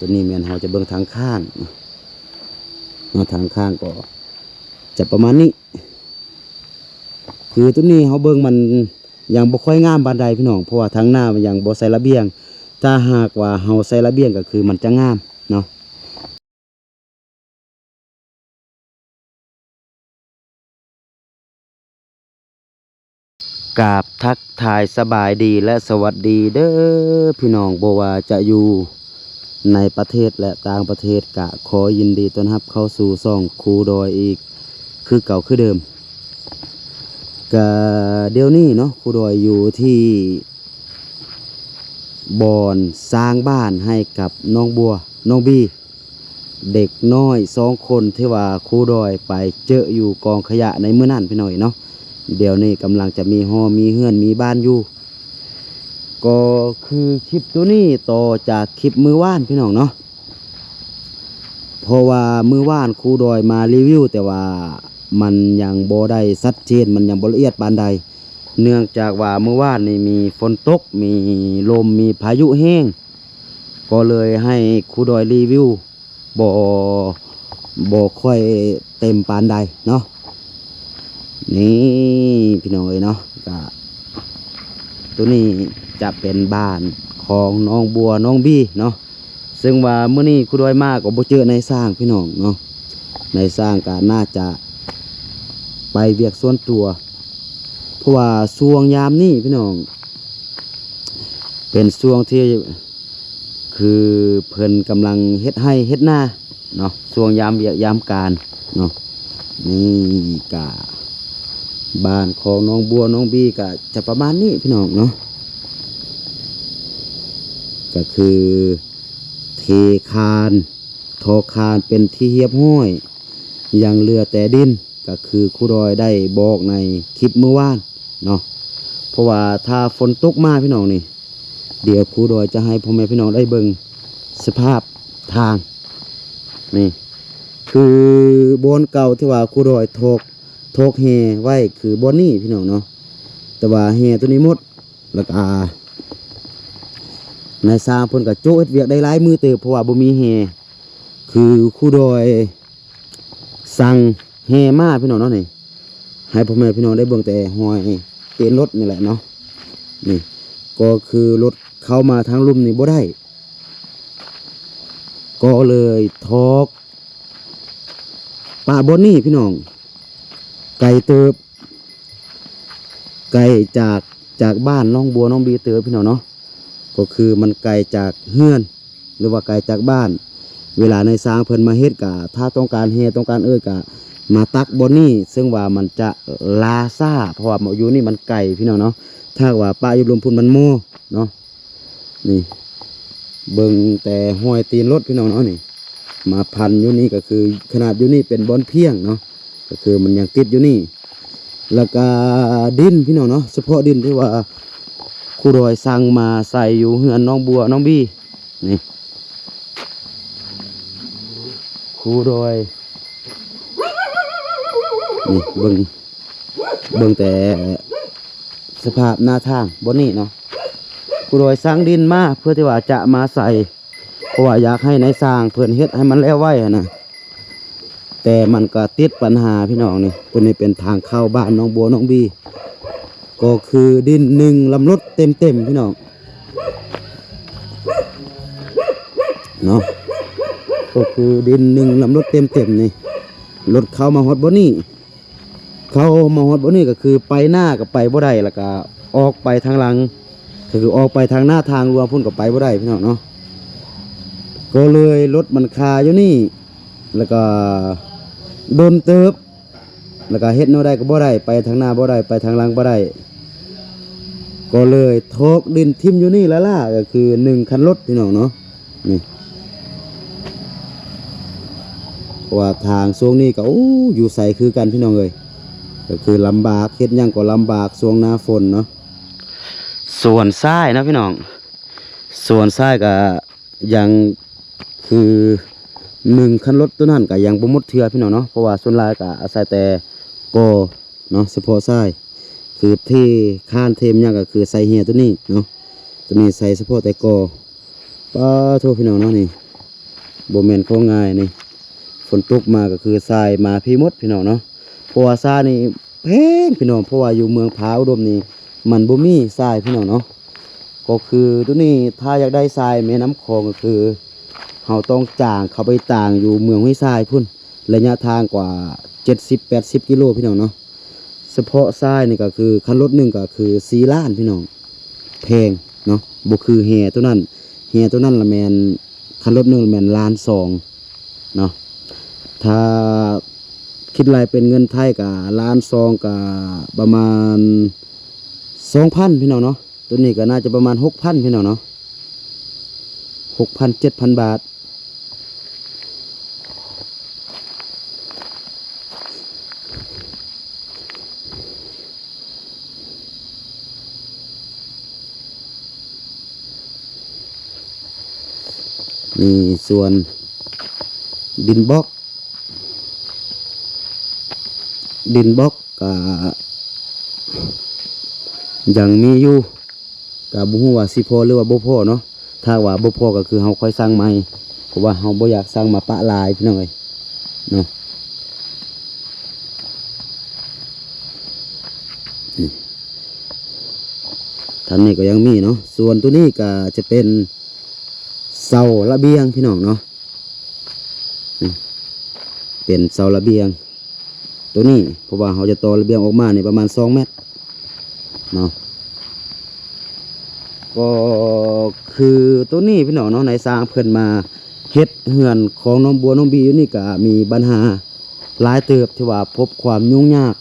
ตัวนี้แม่นเราจะเบิ่งทางข้างทางข้างก็จะประมาณนี้คือตัวนี้เราเบิ่งมันยังบ่ค่อยงามปานใดพี่น้องเพราะว่าทางหน้ามันยังบ่ใส่ระเบียงถ้าหากว่าเฮาใส่ระเบียงก็คือมันจะงามเนาะกราบทักทายสบายดีและสวัสดีเด้อพี่น้องบ่ว่าจะอยู่ในประเทศและต่างประเทศกะขอยินดีต้อนรับเข้าสู่ช่องครูดอยอีกคือเก่าคือเดิมกะเดี๋ยวนี้เนาะครูดอยอยู่ที่บ่อนสร้างบ้านให้กับน้องบัวน้องบีเด็กน้อย2 คนที่ว่าครูดอยไปเจออยู่กองขยะในมื้อนั้นพี่น้อยเนาะเดี๋ยวนี้กำลังจะมีหอมีเฮือนมีบ้านอยู่ก็คือคลิปตัวนี้ต่อจากคลิปมือว่านพี่น้องเนาะเพราะว่ามือว่านครูดอยมารีวิวแต่ว่ามันยังบ่ได้ชัดเจนมันยังบ่ละเอียดปานใดเนื่องจากว่ามือว่านนี่มีฝนตกมีลมมีพายุแห้งก็เลยให้ครูดอยรีวิวบ่ค่อยเต็มปานใดเนาะนี่พี่น้องเอ้ยเนาะก็ตัวนี้จะเป็นบ้านของน้องบัวน้องบี้เนาะซึ่งว่าเมื่อนี้ครูดอยมากก็บ่เจอในสร้างพี่น้องเนาะในสร้างก็น่าจะไปเวียกส่วนตัวเพราะว่าช่วงยามนี้พี่น้องเป็นช่วงที่คือเพิ่นกำลังเฮ็ดให้เฮ็ดหน้าเนาะช่วงยามเวียกยามการเนาะนี่กะบ้านของน้องบัวน้องบี้ก็จะประมาณนี้พี่น้องเนาะก็คือเทคานทอคานเป็นที่เรียบห้อยยังเหลือแต่ดินก็คือครูดอยได้บอกในคลิปเมื่อวานเนาะเพราะว่าถ้าฝนตกมาพี่น้องนี่เดี๋ยวครูดอยจะให้พ่อแม่พี่น้องได้เบิ่งสภาพทางนี่คือบอนเก่าที่ว่าครูดอยทกแฮไว้คือบอนนี่พี่น้องเนาะแต่ว่าแฮตัวนี้หมดแล้วก็ในสร้างเพิ่นก็โจ้เฮ็ดเวียกได้หลายมือเติบเพราะว่าบ่มีแฮคือครูดอยสั่งแฮมาพี่น้องเนาะนี่ให้พ่อแม่พี่น้องได้เบิ่งแต่ห้อยเต็นรถนี่แหละเนาะนี่ก็คือรถเข้ามาทางลุ่มนี่บ่ได้ก็เลยทอกป่าบอนนี่พี่น้องไก่เติบไก่จากบ้านน้องบัวน้องบีเติบพี่น้องเนาะก็คือมันไก่จากเฮือนหรือว่าไก่จากบ้านเวลาในสร้างเพิ่นมาเฮ็ดกะถ้าต้องการเฮต้องการกะมาตักบอนนี่ซึ่งว่ามันจะลาซ่าเพราะว่าอยู่นี่มันไก่พี่น้องเนาะถ้าว่าป้าอยู่ลมพุ่นมันโม่เนาะนี่เบิ่งแต่ห้อยตีนรถพี่น้องเนาะนี่มาพันอยู่นี่ก็คือขนาดอยู่นี่เป็นบอนเพียงเนาะก็คือมันยังติดอยู่นี่แล้วก็ดินพี่น้องเนาะเฉพาะดินที่ว่าครูดอยสั่งมาใส่อยู่เฮือนน้องบัวน้องบี้นี่ครูดอยนี่เบิ่งแต่สภาพหน้าทางบนนี้เนาะครูดอยสั่งดินมาเพื่อที่ว่าจะมาใส่เพราะว่าอยากให้ในสร้างเพื่อนเฮ็ดให้มันแล้วไว้นะแต่มันก็ติดปัญหาพี่น้องนี่ตัวนี้เป็นทางเข้าบ้านน้องบัวน้องบีก็คือดิน1 ลำรถเต็มพี่น้องเนาะก็คือดิน1 ลำรถเต็มนี่รถเข้ามาฮอดบ่นี่เข้ามาฮอดบ่นี่ก็คือไปหน้าก็ไปบ่ได้แล้วก็ออกไปทางหลังก็คือออกไปทางหน้าทางรวมพุ่นก็ไปบ่ได้พี่น้องเนาะก็เลยรถมันคาอยู่นี่แล้วก็โดนเติบแล้วก็เฮ็ดแนวใดก็บ่ได้ไปทางหน้าบ่ได้ไปทางหลังบ่ได้ก็เลยทอกดินทิ่มอยู่นี่แล้วล่ะก็คือ1 คันรถพี่น้องเนาะนี่ว่าทางช่วงนี้ก็อยู่ใส่คือกันพี่น้องเอ้ยก็คือลำบากเฮ็ดหยังก็ลำบากช่วงหน้าฝนเนาะส่วนซ้ายนะพี่น้องส่วนซ้ายก็ยังคือ1 คันรถตัวนั้นก็ยังบ่หมดเทื่อพี่น้องเนาะเพราะว่าส่วนหลายก็อาศัยแต่กอเนาะเฉพาะซ้ายคือที่คานเทมหยังก็คือใส่เหียตัวนี้เนาะตัวนี้ใส่เฉพาะแต่กอป้าโทษพี่น้องเนาะนี่ บ่แม่นของง่ายนี่ฝนตกมาก็คือทรายมาพี่มดพี่น้องเนาะเพราะว่าทรายนี่แพงพี่น้องเพราะว่าอยู่เมืองพาอุดมนี่มันบ่มีทรายพี่น้องเนาะก็คือตัวนี้ถ้าอยากได้ทรายแม่น้ำคลองก็คือเฮาต้องจ้างเขาไปต่างอยู่เมืองห้วยทรายพุ่นระยะทางกว่า70-80กิโลพี่น้องเนาะเฉพาะทรายนี่ก็คือคันรถหนึงก็คือ4ล้านพี่น้องแพงเนาะบ่คือแห่ตัวนั้นละแม่นคันรถหนึงแม่น1.2 ล้านเนาะถ้าคิดรายเป็นเงินไทยก็1.2 ล้านก็ประมาณ 2,000 พี่น้องเนาะตัวนี้ก็น่าจะประมาณ 6,000 พี่น้องเนาะ 6,000-7,000 บาทนี่ส่วนดินบล็อกก็ยังมีอยู่ก็บ่ฮู้ว่าสิพอหรือว่าบ่พอเนาะถ้าว่าบ่พอก็คือเฮาค่อยสั่งใหม่เพราะว่าเฮาบ่อยากสั่งมาปะลายพี่น้องเอ้ยเนาะท่านนี้ก็ยังมีเนาะส่วนตัวนี้ก็จะเป็นเสาระเบียงพี่น้องเนาะเป็นเสาระเบียงตัวนี้เพราะว่าเขาจะต่อระเบียงออกมาเนี่ยประมาณ2 เมตรเนาะก็คือตัวนี้พี่น้องเนาะในสร้างเพิ่นมาเฮ็ดเฮือนของน้องบัวน้องบีอยู่นี่ก็มีปัญหาหลายเติบที่ว่าพบความยุ่งยาก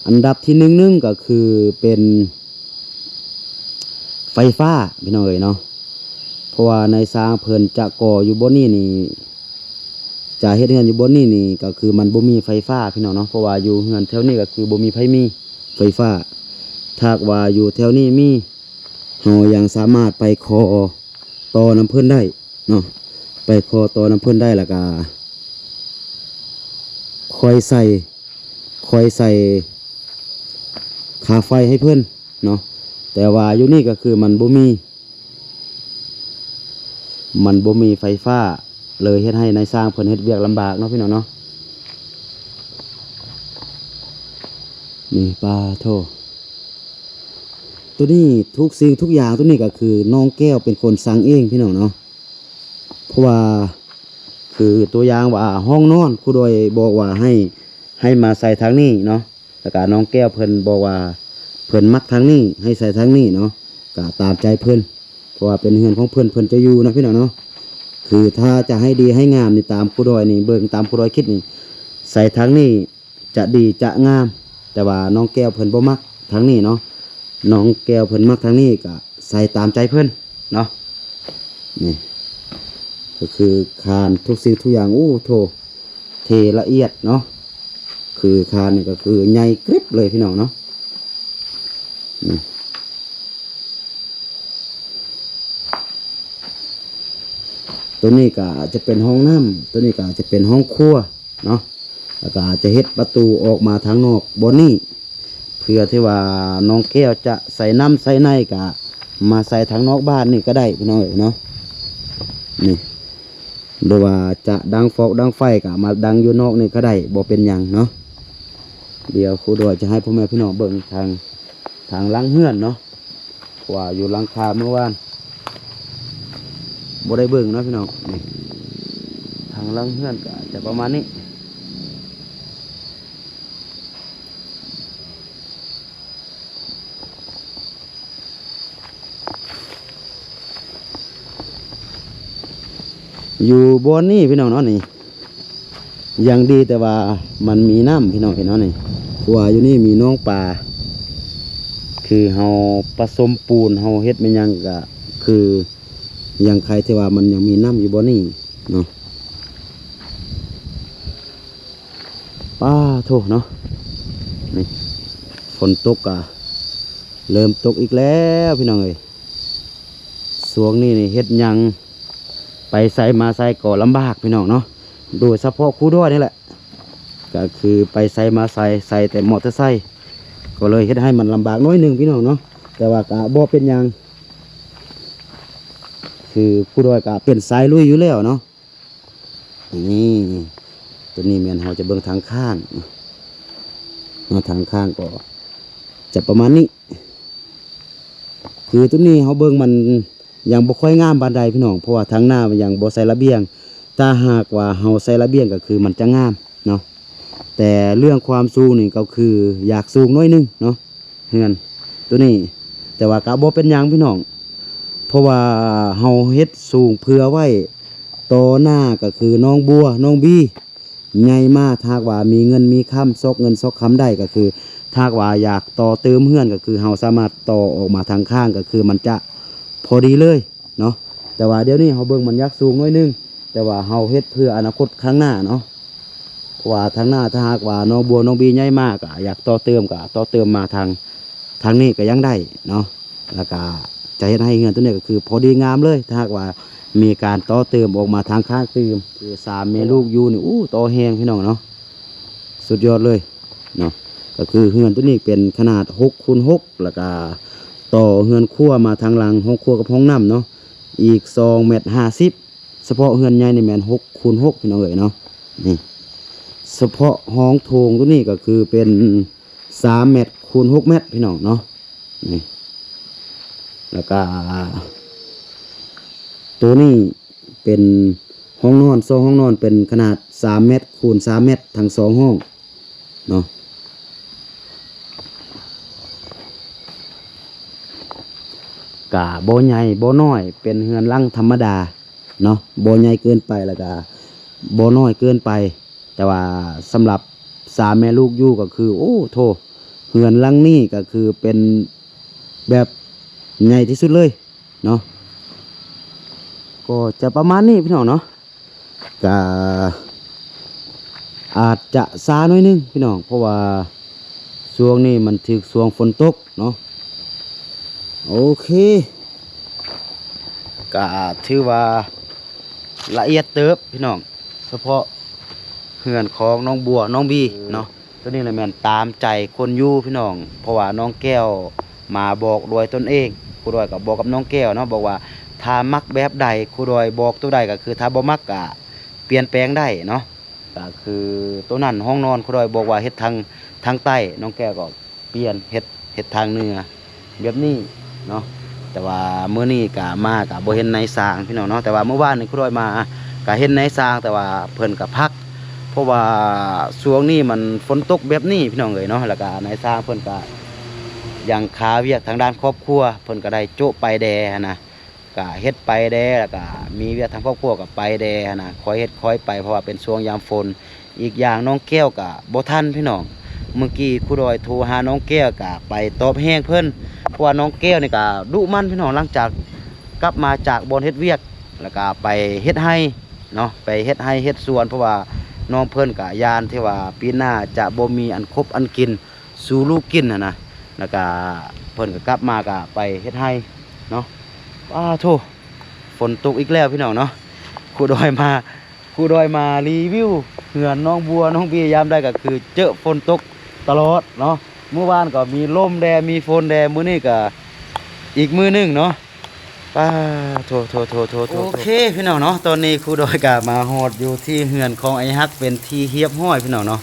อันดับที่หนึ่งก็คือเป็นไฟฟ้าพี่น้องเอ๋ยเนาะเพราะว่าในสร้างเพิ่นจะก่ออยู่บนนี้นี่จะเฮ็ดเฮือนอยู่บนนี้นี่ก็คือมันบ่มีไฟฟ้าพี่น้องเนาะเพราะว่าอยู่เฮือนแถวนี้ก็คือบ่มีมีไฟฟ้าถ้าว่าอยู่แถวนี้มีเฮายังสามารถไปคอต่อน้ำเพิ่นได้เนาะไปคอต่อน้ำเพิ่นได้แล้วก็คอยใส่ค่าไฟให้เพิ่นเนาะแต่ว่าอยู่นี่ก็คือมันบ่มีไฟฟ้าเลยเฮ็ดให้นายสร้างเพิ่นเฮ็ดเวียกลำบากเนาะพี่น้องเนาะนี่ปลาโทตัวนี้ทุกสิ่งทุกอย่างตัวนี้ก็คือน้องแก้วเป็นคนสั่งเองพี่น้องเนาะเพราะว่าคือตัวอย่างว่าห้องนอนครูโดยบอกว่าให้มาใส่ทางนี้เนาะแล้วก็น้องแก้วเพิ่นบอกว่าเพิ่นมักทางนี้ให้ใส่ทางนี้เนาะก็ตามใจเพิ่นเพราะว่าเป็นเฮือนของเพิ่นจะอยู่นะพี่น้องเนาะคือถ้าจะให้ดีให้งามนี่ตามครูโดยนี่เบิ่งตามครูโดยคิดนี่ใส่ทางนี้จะดีจะงามแต่ว่าน้องแก้วเพิ่นบ่มักทางนี้เนาะน้องแก้วเพิ่นมักทางนี้ก็ใส่ตามใจเพิ่นเนาะนี่ก็คือคานทุกสิ่งทุกอย่างโถเทละเอียดเนาะคือคานนี่ก็คือใหญ่กริบเลยพี่น้องเนาะตัวนี้ก็จะเป็นห้องน้ำตัวนี้ก็จะเป็นห้องครัวเนาะแล้วก็จะเฮ็ดประตูออกมาทางนอกบนนี้เพื่อที่ว่าน้องแก้วจะใส่น้ำใส่ในก็มาใส่ทางนอกบ้านนี่ก็ได้พี่น้องเนาะนี่หรือว่าจะดังฟอกดังไฟก็มาดังอยู่นอกนี่ก็ได้บ่เป็นหยังเนาะเดี๋ยวครูด้วยจะให้พ่อแม่พี่น้องเบิ่งทางหลังเฮือนเนาะว่าอยู่หลังคาเมื่อวานบ่ได้เบิ่งเนาะพี่น้องนี่ทางหลังเฮือนก็จะประมาณนี้อยู่บนนี่พี่น้องเนาะนี่ยังดีแต่ว่ามันมีน้ำพี่น้องเห็นเนาะนี่ว่าอยู่นี่มีน้องปลาคือเฮาผสมปูนเฮาเฮ็ดมันยังก็คือยังใครที่ว่ามันยังมีน้ำอยู่บนนี่เนาะป้าโถเนาะนี่ฝนตกอ่ะเริ่มตกอีกแล้วพี่น้องเอ้ยสวงนี่เฮ็ดยังไปใส่มาใส่ก็ลำบากพี่น้องเนาะโดยเฉพาะครูด้วยนี่แหละก็คือไปใส่มาใส่แต่มอเตอร์ไซค์ก็เลยเฮ็ดให้มันลำบากน้อยหนึ่งพี่น้องเนาะแต่ว่าก็บ่เป็นยังคือครูด้วยก็เป็นสายลุยอยู่แล้วเนาะ นี่ตัวนี้แม่นเราจะเบิ่งทางข้างทางข้างก็จะประมาณนี้คือตัวนี้เขาเบิ่งมันยังบ่ค่อยงามปานใดพี่น้องเพราะว่าทางหน้ามันยังบ่ใส่ระเบียงถ้าหากว่าเฮาใส่ระเบียงก็คือมันจะงามเนาะแต่เรื่องความสูงนี่ก็คืออยากสูงน้อยนึงเนาะเฮือนตัวนี้แต่ว่าก็บ่เป็นหยังพี่น้องเพราะว่าเฮาเฮ็ดสูงเพื่อไว้ต่อหน้าก็คือน้องบัวน้องบีใหญ่มากถ้าว่ามีเงินมีค้ำซอกเงินซอกค้ำได้ก็คือถ้าว่าอยากต่อเติมเฮือนก็คือเฮาสามารถต่อออกมาทางข้างก็คือมันจะพอดีเลยเนาะแต่ว่าเดี๋ยวนี้เฮาเบิ่งมันอยากสูงน้อยนึงแต่ว่าเฮาเฮ็ดเพื่ออนาคตข้างหน้าเนาะเพราะว่าทางหน้าถ้าหากว่าน้องบัวน้องบีใหญ่มากก็อยากต่อเติมก็ต่อเติมมาทางนี้ก็ยังได้เนาะแล้วก็จะเฮ็ดให้เงินตัวนี้ก็คือพอดีงามเลยถ้าหากว่ามีการต่อเติมออกมาทางข้างเติมคือ3แม่ลูกอยู่นี่ต่อแฮงพี่น้องเนาะสุดยอดเลยเนาะก็คือเฮือนตัวนี้เป็นขนาด6x6แล้วก็ต่อเฮือนครัวมาทางหลังห้องครัวกับห้องน้ำเนาะอีก2.50 เมตรเฉพาะเฮือนใหญ่นี่แม่น6x6พี่น้องเอ๋ยเนาะนี่เฉพาะห้องโถงตัวนี้ก็คือเป็น3 เมตรคูณ6 เมตรพี่น้องเนาะนี่แล้วก็ตัวนี้เป็นห้องนอน2ห้องนอนเป็นขนาด3 เมตรคูณ3 เมตรทั้ง2ห้องเนาะกะบ่ใหญ่บ่น้อยเป็นเฮือนหลังธรรมดาเนาะบ่ใหญ่เกินไปแล้วก็บ่น้อยเกินไปแต่ว่าสำหรับ3แม่ลูกอยู่ก็คือโธ่เฮือนหลังนี้ก็คือเป็นแบบใหญ่ที่สุดเลยเนาะก็จะประมาณนี้พี่น้องเนาะก็อาจจะซาหน่อยนึงพี่น้องเพราะว่าช่วงนี้มันถึกช่วงฝนตกเนาะโอเคก็ถือว่าละเอียดเติบพี่น้องเฉพาะเฮือนของน้องบัวน้องบีเนาะตัวนี้เลยแม่นตามใจคนอยู่พี่น้องเพราะว่าน้องแก้วมาบอกโดยตนเองครูดอยก็บอกกับน้องแก้วเนาะบอกว่าถ้ามักแบบใดครูดอยบอกตัวใดก็คือถ้าบ่มักก็เปลี่ยนแปลงได้เนาะก็คือตัวนั้นห้องนอนครูดอยบอกว่าเฮ็ดทางใต้น้องแก้วก็เปลี่ยนเฮ็ดทางเหนือแบบนี้เนาะแต่ว่ามื้อนี้ก็มาก็บ่เห็นในสร้างพี่น้องเนาะแต่ว่าเมื่อวานนี่ครูดอยมาก็เห็นในสร้างแต่ว่าเพิ่นก็พักเพราะว่าช่วงนี้มันฝนตกแบบนี้พี่น้องเอ้ยเนาะแล้วก็ในสร้างเพิ่นก็ยังคาเวียกทางด้านครอบครัวเพิ่นก็ได้โจ๊ะไปแดนะก็เฮ็ดไปแดแล้วก็มีเวียกทางครอบครัวก็ไปแดนะคอยเฮ็ดคอยไปเพราะว่าเป็นช่วงยามฝนอีกอย่างน้องแก้วก็บ่ทันพี่น้องเมื่อกี้ครูดอยโทรหาน้องแก้วก็ไปตอบแห้งเพิ่นเพราะว่าน้องแก้วนี่ก็ดุมันพี่น้องหลังจากกลับมาจากบ่อนเฮ็ดเวียกแล้วก็ไปเฮ็ดให้เนาะไปเฮ็ดให้เฮ็ดสวนเพราะว่าน้องเพิ่นก็ยานที่ว่าปีหน้าจะบ่มีอันครบอันกินสู่ลูกกินนะแล้วก็เพิ่นก็กลับมาก็ไปเฮ็ดให้เนาะโธ่ฝนตกอีกแล้วพี่น้องเนาะครูดอยมารีวิวเหือนน้องบัวน้องบียามได้ก็คือเจอฝนตกตลอดเนาะเมื่อวานก็มีลมแดดมีฝนแดดมื้อนี้ก็อีกมื้อนึงเนาะโถโอเคพี่น้องเนาะตอนนี้ครูดอยก็มาฮอดอยู่ที่เหือนของไอ้ฮักเป็นที่เฮียบห้อยพี่น้องเนาะ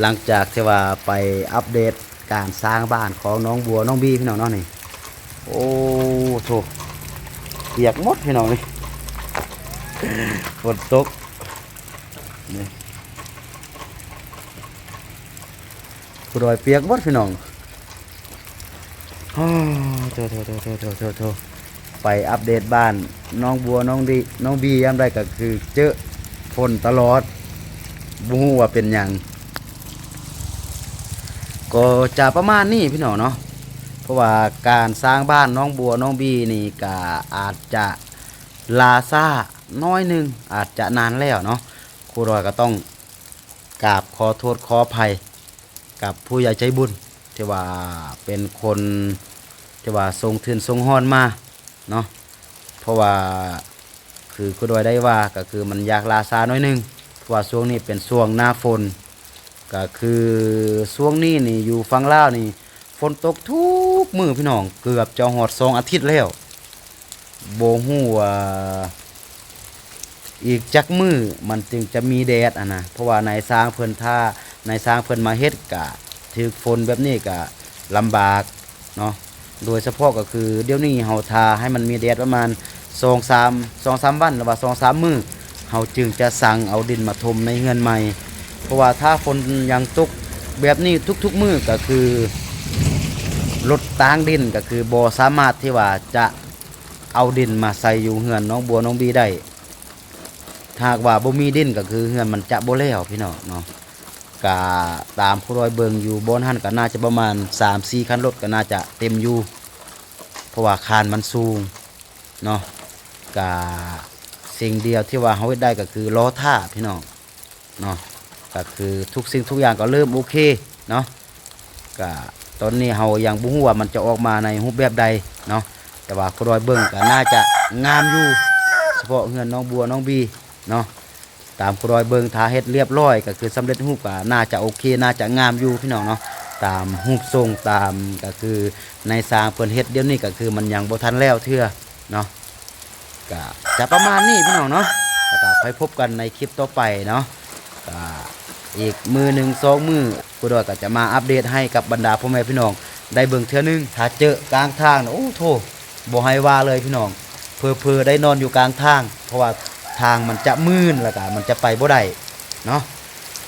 หลังจากที่ว่าไปอัปเดตการสร้างบ้านของน้องบัวน้องบีพี่น้องเนาะนี่โถเปียกหมดพี่น้องนี่ฝนตกนี่ครูดอยเปียกหมดพี่น้องโถไปอัปเดตบ้านน้องบัวน้องบียามได้ก็คือเจอฝนตลอดบ่ฮู้ว่าเป็นหยังก็จะประมาณนี้พี่น้องเนาะเพราะว่าการสร้างบ้านน้องบัวน้องบีนี่ก็อาจจะลาซ่าน้อยหนึ่งอาจจะนานแล้วเนาะครูดอยก็ต้องกราบขอโทษขออภัยกับผู้ใหญ่ใจบุญที่ว่าเป็นคนที่ว่าทรงทืนทรงฮ้อนมาเนาะเพราะว่าคือครูดอยได้ว่าก็คือมันอยากลาซาน้อยหนึงเพราะว่าช่วงนี้เป็นช่วงหน้าฝนก็คือช่วงนี้นี่อยู่ฝั่งลาวนี่ฝนตกทุกมื้อพี่น้องเกือบจะฮอด2 อาทิตย์แล้วบ่ฮู้ว่า อีกจักมือมันจึงจะมีแดดนะเพราะว่านายสร้างเพิ่นท่านายสร้างเพิ่นมาเฮ็ดกะถือฝนแบบนี้กะลำบากเนาะโดยเฉพาะก็คือเดี๋ยวนี้เฮาทาให้มันมีแดดประมาณ2-3วันหรือว่า2-3มื้อเฮาจึงจะสั่งเอาดินมาถมในเฮือนใหม่เพราะว่าถ้าฝนยังตกแบบนี้ทุกๆมื้อก็คือรถตางดินก็คือบ่สามารถที่ว่าจะเอาดินมาใส่อยู่เฮือนน้องบัวน้องบีได้หากว่าบ่มีดินก็คือเฮือนมันจะบ่แล้วพี่น้องเนาะก็ตามผู้รอยเบิงอยู่บนหันก็น่าจะประมาณ 3-4 คันรถก็น่าจะเต็มอยู่เพราะว่าคานมันสูงเนาะก็สิ่งเดียวที่ว่าเฮาเฮ็ดได้ก็คือล้อท่าพี่น้องเนาะก็คือทุกสิ่งทุกอย่างก็เริ่มโอเคเนาะก็ตอนนี้เฮายังบ่ฮู้ว่ามันจะออกมาในรูปแบบใดเนาะแต่ว่าผู้รอยเบิงก็น่าจะงามอยู่เฉพาะเฮือนน้องบัวน้องบีเนาะตามผู้รอยเบิงทาเฮ็ดเรียบร้อยก็คือสำเร็จรูปก็น่าจะโอเคน่าจะงามอยู่พี่น้องเนาะตามรูปทรงตามก็คือในสร้างเพิ่นเฮ็ดเดี๋ยวนี้ก็คือมันยังบ่ทันแล้วเทื่อเนาะก็จะประมาณนี้พี่น้องเนาะแล้วก็ไปพบกันในคลิปต่อไปเนาะก็อีกมือหนึ่งสองมือผู้ดอยก็จะมาอัปเดตให้กับบรรดาพ่อแม่พี่น้องได้เบิ่งเทื่อนึงถ้าเจอกลางทางโอ้โธ่บ่ให้ว่าเลยพี่น้องเพอได้นอนอยู่กลางทางเพราะว่าทางมันจะมืดแล้วก็มันจะไปบ่ได้เนาะ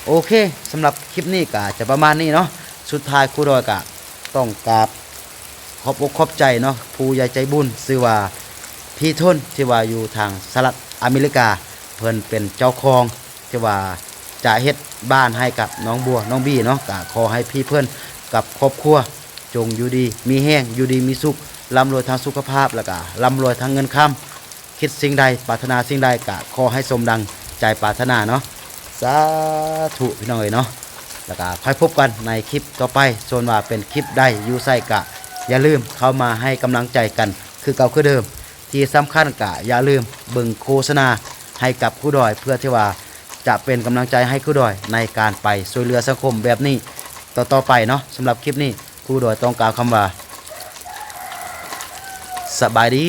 โอเคสำหรับคลิปนี้ก็จะประมาณนี้เนาะสุดท้ายครูดอยก็ต้องกราบขอบอกขอบใจเนาะผู้ใหญ่ใจบุญชื่อว่าพี่ทนที่ว่าอยู่ทางสหรัฐอเมริกาเพิ่นเป็นเจ้าของที่ว่าจะเฮ็ดบ้านให้กับน้องบัวน้องบี้เนาะก็ขอให้พี่เพิ่นกับครอบครัวจงอยู่ดีมีแห้งอยู่ดีมีสุขร่ำรวยทางสุขภาพแล้วก็ร่ำรวยทางเงินคำคิดสิ่งใดปรารถนาสิ่งใดก็ขอให้สมดังใจปรารถนาเนาะสาธุพี่น้องเอ๋ยเนาะแล้วก็ค่อยพบกันในคลิปต่อไปส่วนว่าเป็นคลิปใดอยู่ใส่กะอย่าลืมเข้ามาให้กำลังใจกันคือเก่าคือเดิมที่สำคัญกะอย่าลืมเบิ่งโฆษณาให้กับครูดอยเพื่อที่ว่าจะเป็นกำลังใจให้ครูดอยในการไปช่วยเหลือสังคมแบบนี้ต่อไปเนาะสำหรับคลิปนี้ครูดอยต้องกล่าวคำว่าสบายดี